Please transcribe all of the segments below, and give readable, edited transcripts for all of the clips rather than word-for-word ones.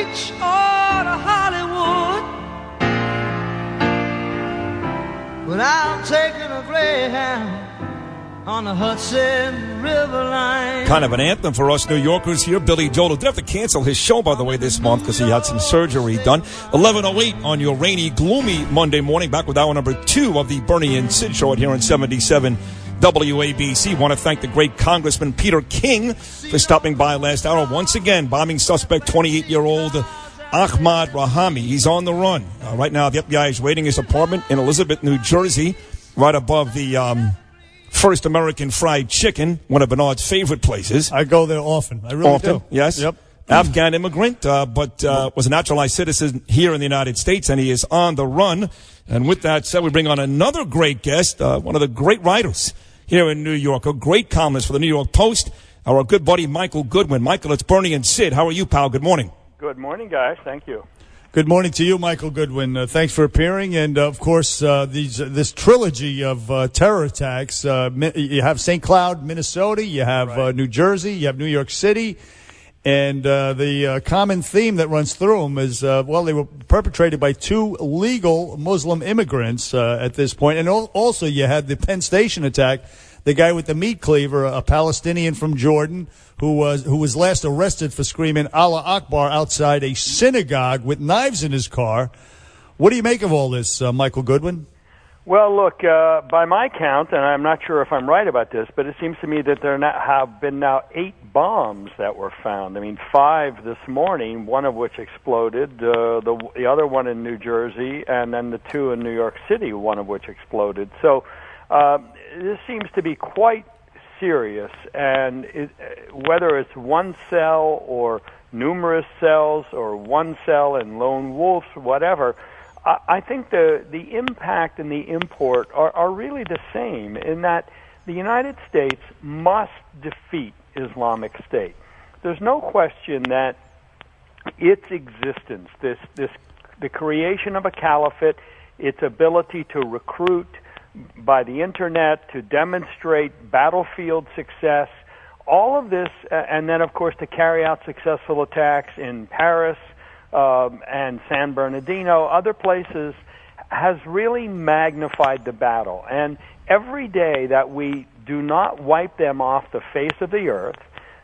Beach or to Hollywood, but I'm taking a Greyhound on the Hudson River line. Kind of an anthem for us New Yorkers here. Billy Joel did have to cancel his show, by the way, this month because he had some surgery done. 11:08 on your rainy, gloomy Monday morning. Back with hour number 2 of the Bernie and Sid show here on 77 WABC. Want to thank the great Congressman Peter King for stopping by last hour. Once again, bombing suspect 28-year-old Ahmad Rahami. He's on the run. Right now, the FBI is raiding his apartment in Elizabeth, New Jersey, right above the First American Fried Chicken, one of Bernard's favorite places. I go there often. I really do. Yes. Yep. Afghan immigrant, but was a naturalized citizen here in the United States, and he is on the run. And with that said, we bring on another great guest, one of the great writers here in New York, a great columnist for the New York Post, our good buddy Michael Goodwin. Michael, it's Bernie and Sid. How are you, pal? Good morning. Good morning, guys. Thank you. Good morning to you, Michael Goodwin. Thanks for appearing. And, of course, this trilogy of terror attacks. You have St. Cloud, Minnesota. You have New Jersey. You have New York City. And the common theme that runs through them is, they were perpetrated by 2 legal Muslim immigrants at this point. And also you had the Penn Station attack, the guy with the meat cleaver, a Palestinian from Jordan, who was last arrested for screaming Allah Akbar outside a synagogue with knives in his car. What do you make of all this, Michael Goodwin? Well, look, by my count, and I'm not sure if I'm right about this, but it seems to me that there have been now 8 bombs that were found. I mean, 5 this morning, one of which exploded, the other one in New Jersey, and then the 2 in New York City, one of which exploded. So this seems to be quite serious, and whether it's one cell or numerous cells or one cell and lone wolves, whatever, I think the impact and the import are really the same in that the United States must defeat Islamic State. There's no question that its existence, the creation of a caliphate, its ability to recruit by the internet, to demonstrate battlefield success, all of this, and then, of course, to carry out successful attacks in Paris and San Bernardino, other places, has really magnified the battle. And every day that we do not wipe them off the face of the earth,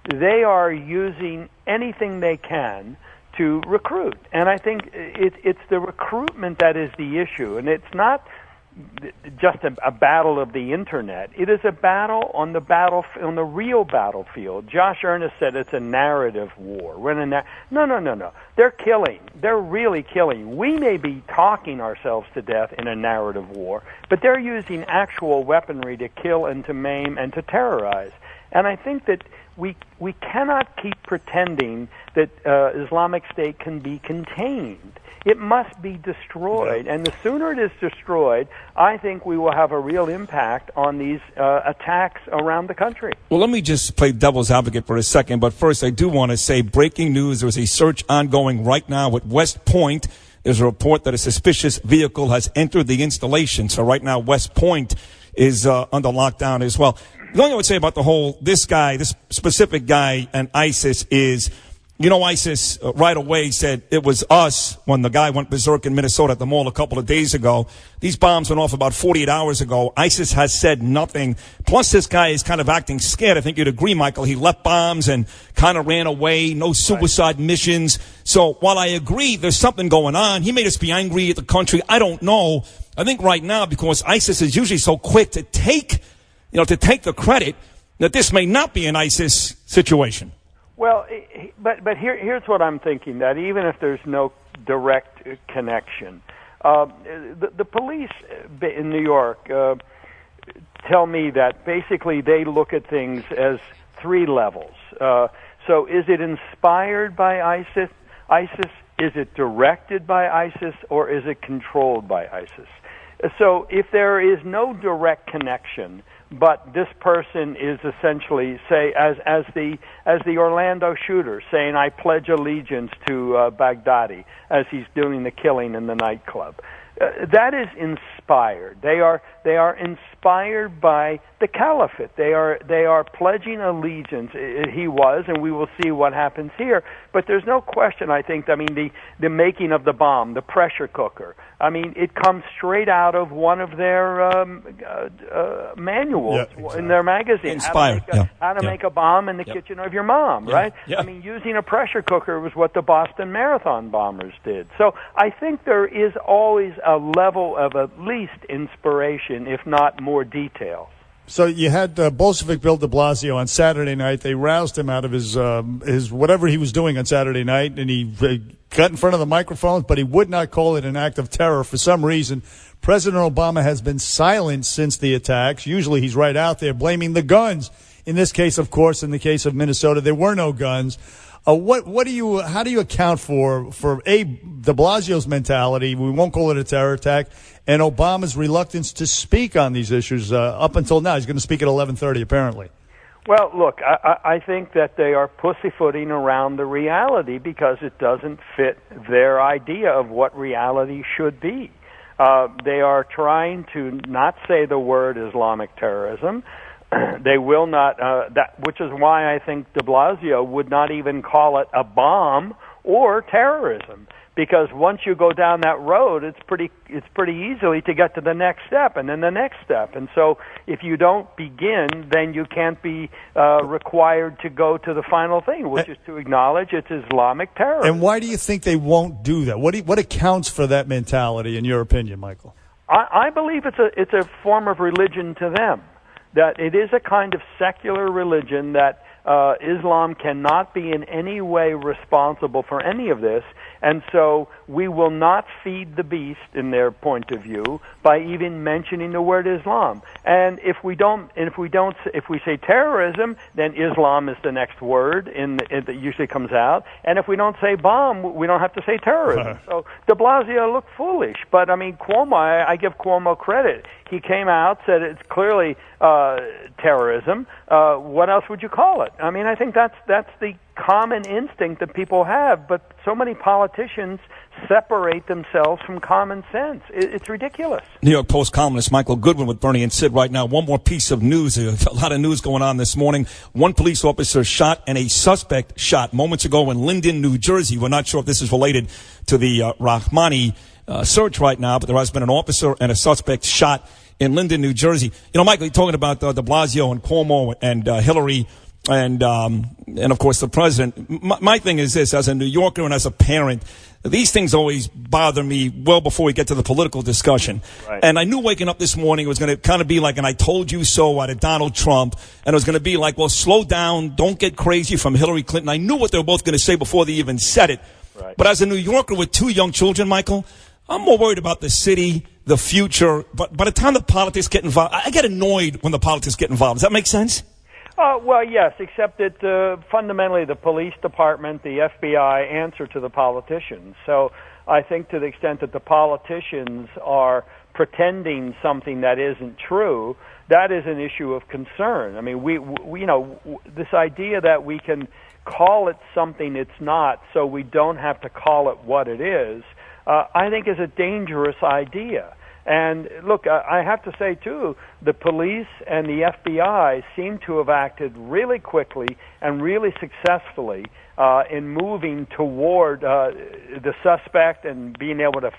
they are using anything they can to recruit. And I think it's the recruitment that is the issue, and it's not just a battle of the internet. It is a battle on the real battlefield. Josh Earnest said it's a narrative war. No. They're killing. They're really killing. We may be talking ourselves to death in a narrative war, but they're using actual weaponry to kill and to maim and to terrorize. And I think that we cannot keep pretending that Islamic State can be contained. It must be destroyed, and the sooner it is destroyed, I think we will have a real impact on these attacks around the country. Well, let me just play devil's advocate for a second, but first I do want to say breaking news. There's a search ongoing right now at West Point. There's a report that a suspicious vehicle has entered the installation, so right now West Point is under lockdown as well. The only thing I would say about this specific guy and ISIS is, ISIS right away said it was us when the guy went berserk in Minnesota at the mall a couple of days ago. These bombs went off about 48 hours ago. ISIS has said nothing. Plus, this guy is kind of acting scared. I think you'd agree, Michael. He left bombs and kind of ran away. No suicide missions. So while I agree there's something going on, he may just be angry at the country. I don't know. I think right now, because ISIS is usually so quick to take the credit, that this may not be an ISIS situation. Well, but here's what I'm thinking, that even if there's no direct connection, the police in New York tell me that basically they look at things as 3 levels. So is it inspired by ISIS? Is it directed by ISIS? Or is it controlled by ISIS? So if there is no direct connection, but this person is essentially, say, as the Orlando shooter, saying, "I pledge allegiance to Baghdadi," as he's doing the killing in the nightclub. that is inspired. They are inspired by the caliphate. They are pledging allegiance. He was, and we will see what happens here. But there's no question. I think. I mean, the making of the bomb, the pressure cooker. I mean, it comes straight out of one of their manuals in their magazine. Inspired. How to make a bomb in the kitchen of your mom, right? Yeah. I mean, using a pressure cooker was what the Boston Marathon bombers did. So I think there is always a level of at least inspiration, if not more detail. So you had Bolshevik Bill de Blasio on Saturday night. They roused him out of his whatever he was doing on Saturday night, and he got in front of the microphones, but he would not call it an act of terror for some reason. President Obama has been silent since the attacks. Usually he's right out there blaming the guns. In this case, of course, in the case of Minnesota, there were no guns. How do you account for de Blasio's mentality? We won't call it a terror attack, and Obama's reluctance to speak on these issues up until now. He's going to speak at 11:30, apparently. Well, look, I think that they are pussyfooting around the reality because it doesn't fit their idea of what reality should be. They are trying to not say the word Islamic terrorism. They will not, which is why I think de Blasio would not even call it a bomb or terrorism, because once you go down that road, it's pretty easily to get to the next step and then the next step. And so if you don't begin, then you can't be required to go to the final thing, which is to acknowledge it's Islamic terrorism. And why do you think they won't do that? What accounts for that mentality, in your opinion, Michael? I believe it's a form of religion to them. That it is a kind of secular religion, that Islam cannot be in any way responsible for any of this, and so we will not feed the beast, in their point of view, by even mentioning the word Islam. And if we say terrorism, then Islam is the next word that usually comes out. And if we don't say bomb, we don't have to say terrorism. So de Blasio looked foolish, but I mean Cuomo, I give Cuomo credit. He came out, said it's clearly terrorism. What else would you call it? I mean, I think that's the common instinct that people have, but so many politicians separate themselves from common sense. It's ridiculous. New York Post columnist Michael Goodwin with Bernie and Sid right now. One more piece of news. A lot of news going on this morning. One police officer shot and a suspect shot moments ago in Linden, New Jersey. We're not sure if this is related to the Rahmani search right now, but there has been an officer and a suspect shot in Linden, New Jersey. You know, Michael, you're talking about de Blasio and Cuomo and Hillary and of course the president. My thing is this: as a New Yorker and as a parent, these things always bother me well before we get to the political discussion. Right. And I knew waking up this morning it was going to kind of be like an "I told you so" out of Donald Trump, and it was going to be like, "Well, slow down, don't get crazy" from Hillary Clinton. I knew what they were both going to say before they even said it. Right. But as a New Yorker with two young children, Michael, I'm more worried about the city, the future. But by the time the politics get involved, I get annoyed when the politics get involved. Does that make sense? Well, yes, except that fundamentally the police department, the FBI, answer to the politicians. So I think to the extent that the politicians are pretending something that isn't true, that is an issue of concern. I mean, we this idea that we can call it something it's not, so we don't have to call it what it is, I think is a dangerous idea. And look, I have to say, too, the police and the FBI seem to have acted really quickly and really successfully in moving toward the suspect and being able to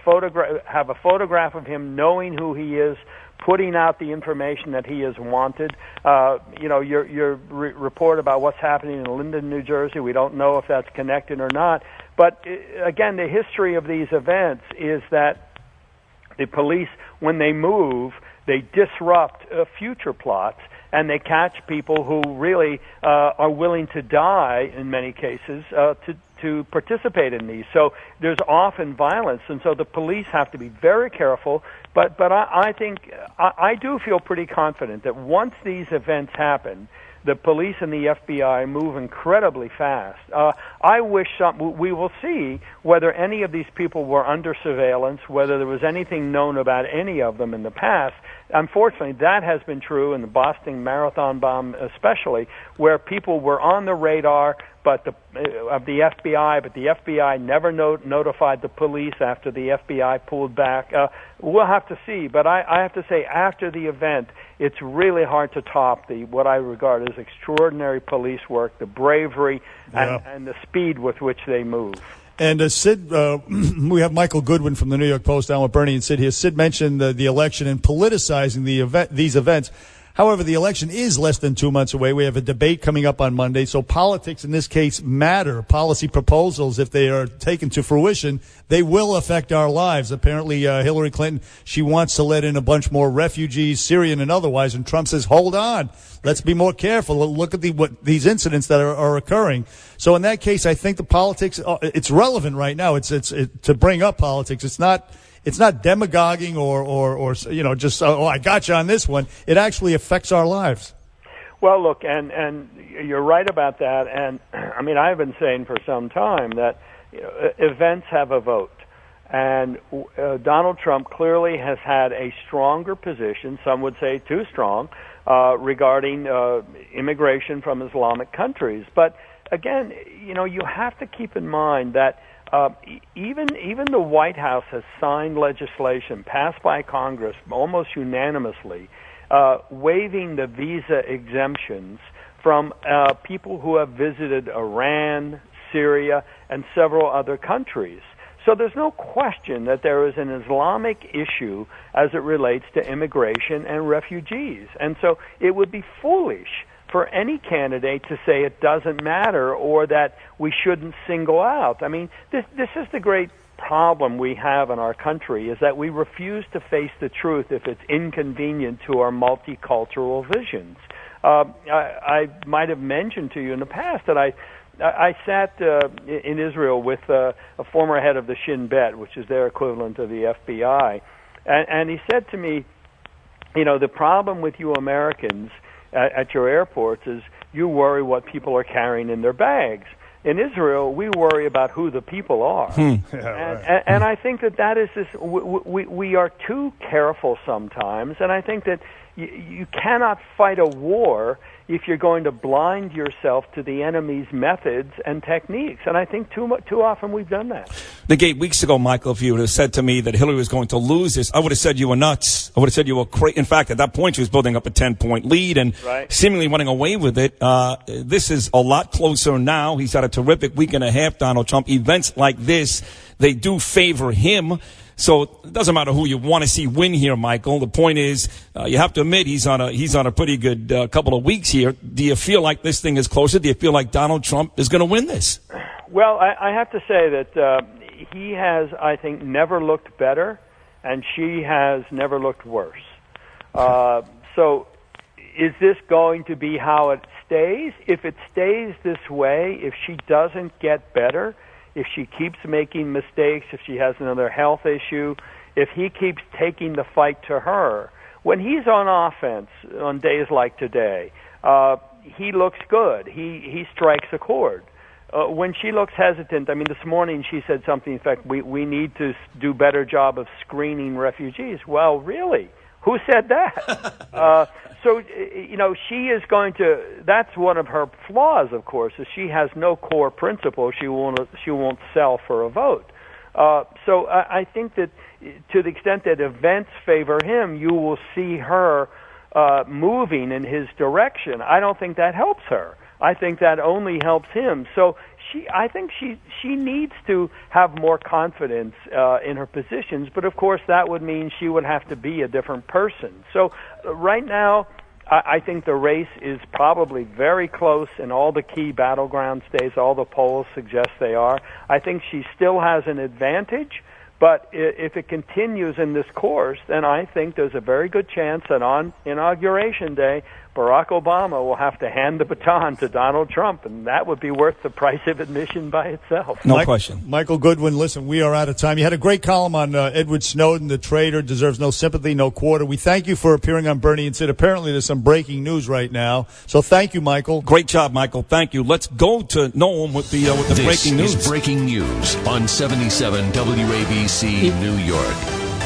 have a photograph of him, knowing who he is, putting out the information that he is wanted. Your report about what's happening in Linden, New Jersey, we don't know if that's connected or not. But, again, the history of these events is that the police, when they move, they disrupt future plots, and they catch people who really are willing to die, in many cases, to participate in these. So there's often violence, and so the police have to be very careful. But I think I do feel pretty confident that once these events happen, the police and the FBI move incredibly fast. I wish we will see whether any of these people were under surveillance, whether there was anything known about any of them in the past. unfortunately, that has been true in the Boston Marathon bomb especially, where people were on the radar of the FBI, but the FBI never notified the police after the FBI pulled back. We'll have to see, but I have to say, after the event, it's really hard to top what I regard as extraordinary police work, the bravery and the speed with which they move. And Sid, we have Michael Goodwin from the New York Post down with Bernie and Sid here. Sid mentioned the election and politicizing these events. However, the election is less than 2 months away. We have a debate coming up on Monday, so politics in this case matter. Policy proposals, if they are taken to fruition, they will affect our lives. Apparently, Hillary Clinton, she wants to let in a bunch more refugees, Syrian and otherwise, and Trump says, hold on, let's be more careful. Look at these incidents that are occurring. So in that case, I think the politics, it's relevant right now. It's to bring up politics. It's not demagoguing or just I got you on this one. It actually affects our lives. Well, look, and you're right about that. And I mean, I've been saying for some time that events have a vote, and Donald Trump clearly has had a stronger position. Some would say too strong regarding immigration from Islamic countries. But again, you have to keep in mind that. Even the White House has signed legislation passed by Congress almost unanimously, waiving the visa exemptions from people who have visited Iran, Syria, and several other countries. So there's no question that there is an Islamic issue as it relates to immigration and refugees. And so it would be foolish for any candidate to say it doesn't matter or that we shouldn't single out. I mean, this is the great problem we have in our country, is that we refuse to face the truth if it's inconvenient to our multicultural visions. I might have mentioned to you in the past that I sat in Israel with a former head of the Shin Bet, which is their equivalent of the FBI, and he said to me, the problem with you Americans at your airports is you worry what people are carrying in their bags. In Israel, we worry about who the people are. And I think that is this, we are too careful sometimes, and I think that you cannot fight a war if you're going to blind yourself to the enemy's methods and techniques. And I think too often we've done that. Nick, 8 weeks ago, Michael, if you would have said to me that Hillary was going to lose this, I would have said you were nuts. I would have said you were crazy. In fact, at that point, she was building up a 10-point lead and seemingly running away with it. This is a lot closer now. He's had a terrific week and a half, Donald Trump. Events like this, they do favor him. So it doesn't matter who you want to see win here, Michael. The point is, you have to admit he's on a pretty good couple of weeks here. Do you feel like this thing is closer? Do you feel like Donald Trump is going to win this? Well, I have to say that he has, I think, never looked better, and she has never looked worse. So is this going to be how it stays? If it stays this way, if she doesn't get better, if she keeps making mistakes, if she has another health issue, if he keeps taking the fight to her, when he's on offense on days like today, he looks good. He strikes a chord. When she looks hesitant, I mean, this morning she said something, in fact, we need to do a better job of screening refugees. Well, really? Who said that? So, she is going to, that's one of her flaws, of course, is she has no core principle. She won't sell for a vote. So I think that to the extent that events favor him, you will see her moving in his direction. I don't think that helps her. I think that only helps him. So I think she needs to have more confidence in her positions, but of course that would mean she would have to be a different person. So right now, I think the race is probably very close in all the key battleground states. All the polls suggest they are. I think she still has an advantage, but if it continues in this course, then I think there's a very good chance that on Inauguration Day, Barack Obama will have to hand the baton to Donald Trump, and that would be worth the price of admission by itself. No question. Michael Goodwin, listen, we are out of time. You had a great column on Edward Snowden, the traitor, deserves no sympathy, no quarter. We thank you for appearing on Bernie and Sid. Apparently there's some breaking news right now. So thank you, Michael. Great job, Michael. Thank you. Let's go to Noam with the breaking news. This is breaking news on 77 WABC New York.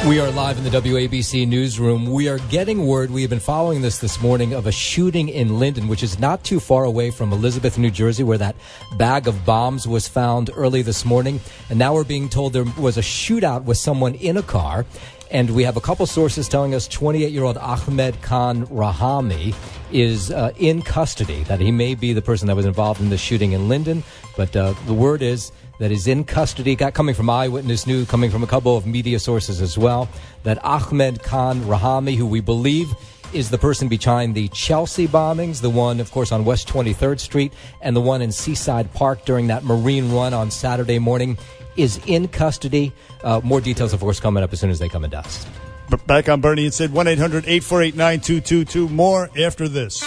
We are live in the WABC newsroom. We are getting word, we have been following this morning, of a shooting in Linden, which is not too far away from Elizabeth, New Jersey, where that bag of bombs was found early this morning. And now we're being told there was a shootout with someone in a car. And we have a couple sources telling us 28-year-old Ahmed Khan Rahami is in custody, that he may be the person that was involved in the shooting in Linden. But the word is that is in custody, coming from Eyewitness News, coming from a couple of media sources as well, that Ahmed Khan Rahami, who we believe is the person behind the Chelsea bombings, the one, of course, on West 23rd Street, and the one in Seaside Park during that Marine run on Saturday morning, is in custody. More details, of course, coming up as soon as they come into us. Back on Bernie and Sid, 1-800-848-9222. More after this.